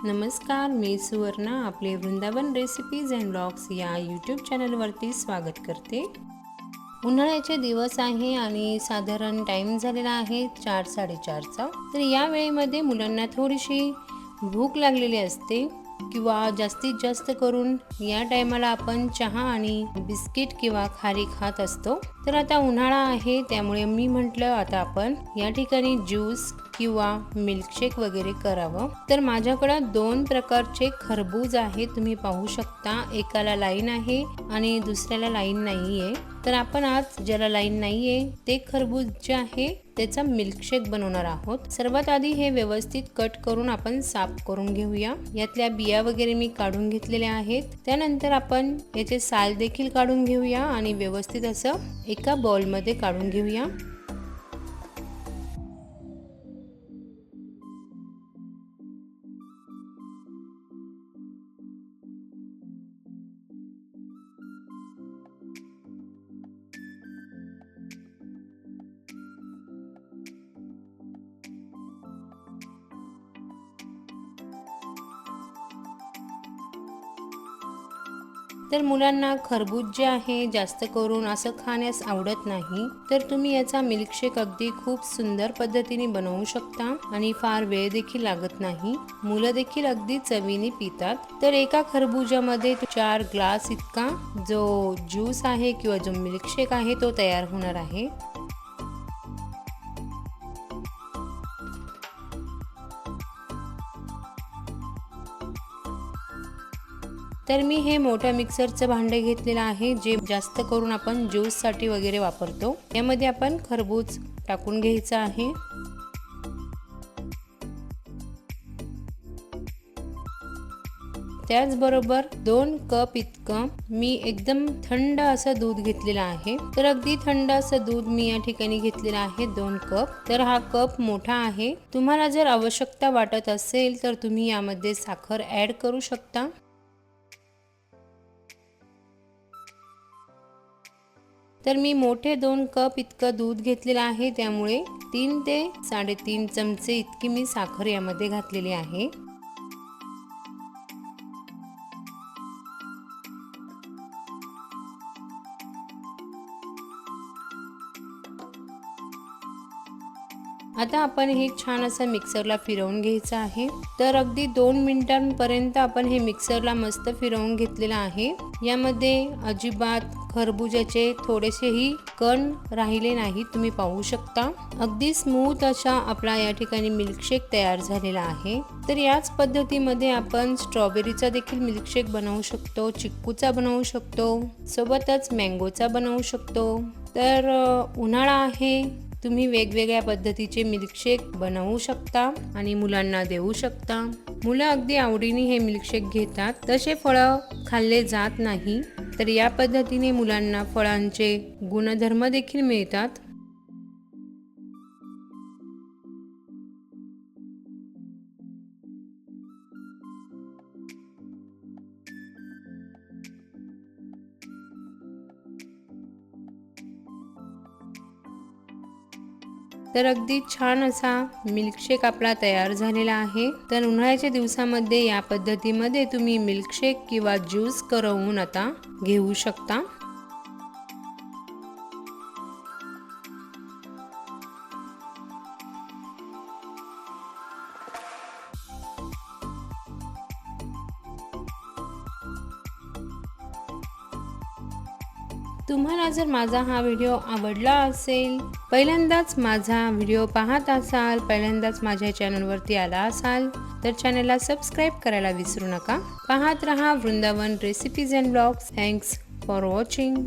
नमस्कार, मी सुवर्णा आपले Vrindavan recipes and blogs या यूट्यूब चॅनलवरती स्वागत करते। उन्हाळ्याचे दिवस आहे आणि साधारण टाइम झालेला आहे 4-4:30चा। तर या वेळेमध्ये मुलांना थोडीशी भूक लागलेली असते किंवा जास्तीत जास्त करून या टायमाला आपण चहा आणि बिस्किट किंवा खारी खात असतो। तर आता उन्हाळा आहे त्यामुळे मी म्हटलं आता आपण या ठिकाणी ज्यूस किंवा मिल्कशेक वगैरे करावं। तर माझ्याकडे 2 प्रकारचे खरबूज आहे, तुम्ही पाहू शकता। एकाला लाईन आहे आणि दुसऱ्याला लाईन नाहीये। तर आपण आज ज्याला लाईन नाहीये ते खरबूज जे आहे त्याचा मिल्कशेक बनवणार आहोत। सर्वात आधी हे व्यवस्थित कट करून आपण साफ करून घेऊया। यातल्या बिया वगैरे मी काढून घेतलेल्या आहेत। त्यानंतर आपण याचे साल देखील काढून घेऊया आणि व्यवस्थित असं एका बाउल मध्ये काढून घेऊया। तर मुलांना खरबूज जे आहे जास्त करून असं खाण्यास आवडत नाही, तर तुम्ही याचा मिल्कशेक अगदी खूप सुंदर पद्धतीने बनवू शकता आणि फार वेळ देखील लागत नाही। मुलं देखील अगदी चवीने पितात। तर एका खरबुजामध्ये 4 ग्लास इतका जो ज्यूस आहे किंवा जो मिल्कशेक आहे तो तयार होणार आहे। तर मी हे मोठ्या मिक्सरचं भांडे घेतलेलं आहे, जे जास्त करून आपण ज्यूस साठी वगैरे वापरतो। यामध्ये आपण खरबूज टाकून घ्यायचं आहे। त्याचबरोबर 2 कप इतकं मी एकदम थंड असं दूध घेतलेलं आहे। तर अगदी थंड असं दूध मी या ठिकाणी घेतलेलं आहे 2 कप। तर हा कप मोठा आहे। तुम्हाला जर आवश्यकता वाटत असेल तर तुम्ही यामध्ये साखर ऍड करू शकता। तर मी मोठे 2 कप इतकं दूध घेतलेलं आहे, त्यामुळे 3 ते 3.5 चमचे इतकी मी साखर यामध्ये घातलेली आहे। आता आपण हे छान असं मिक्सरला फिरवून घ्यायचं आहे। तर अगदी 2 मिनिटांपर्यंत आपण हे मिक्सरला मस्त फिरवून घेतलेलं आहे। यामध्ये अजिबात खरबुजाचे थोडेसेही कण राहिले नाही, तुम्ही पाहू शकता। अगदी स्मूथ अशा आपला या ठिकाणी मिल्कशेक तयार झालेला आहे। तर याच पद्धतीमध्ये आपण स्ट्रॉबेरीचा देखील मिल्कशेक बनवू शकतो, चिक्कूचा बनवू शकतो, सोबतच मँगोचा बनवू शकतो। तर उन्हाळा आहे, तुम्ही वेगवेगळ्या पद्धतीचे मिल्कशेक बनवू शकता आणि मुलांना देऊ शकता। मुलं अगदी आवडीने हे मिल्कशेक घेतात। तसे फळं खाल्ले जात नाही, तर या पद्धतीने मुलांना फळांचे गुणधर्म देखील मिळतात। तर अगदी छान असा मिल्कशेक आपला तयार झालेला आहे। तर उन्हाळ्याच्या दिवसामध्ये या पद्धतीमध्ये तुम्ही मिल्कशेक किंवा ज्यूस करून आता घेऊ शकता। तुम्हाला जर माझा हा व्हिडिओ आवडला असेल, पहिल्यांदाच माझा व्हिडिओ पाहत असाल, पहिल्यांदाच माझ्या चॅनलवरती आला असाल, तर चॅनलला सबस्क्राइब करायला विसरू नका। पाहत रहा Vrindavan recipes and blogs. Thanks for watching.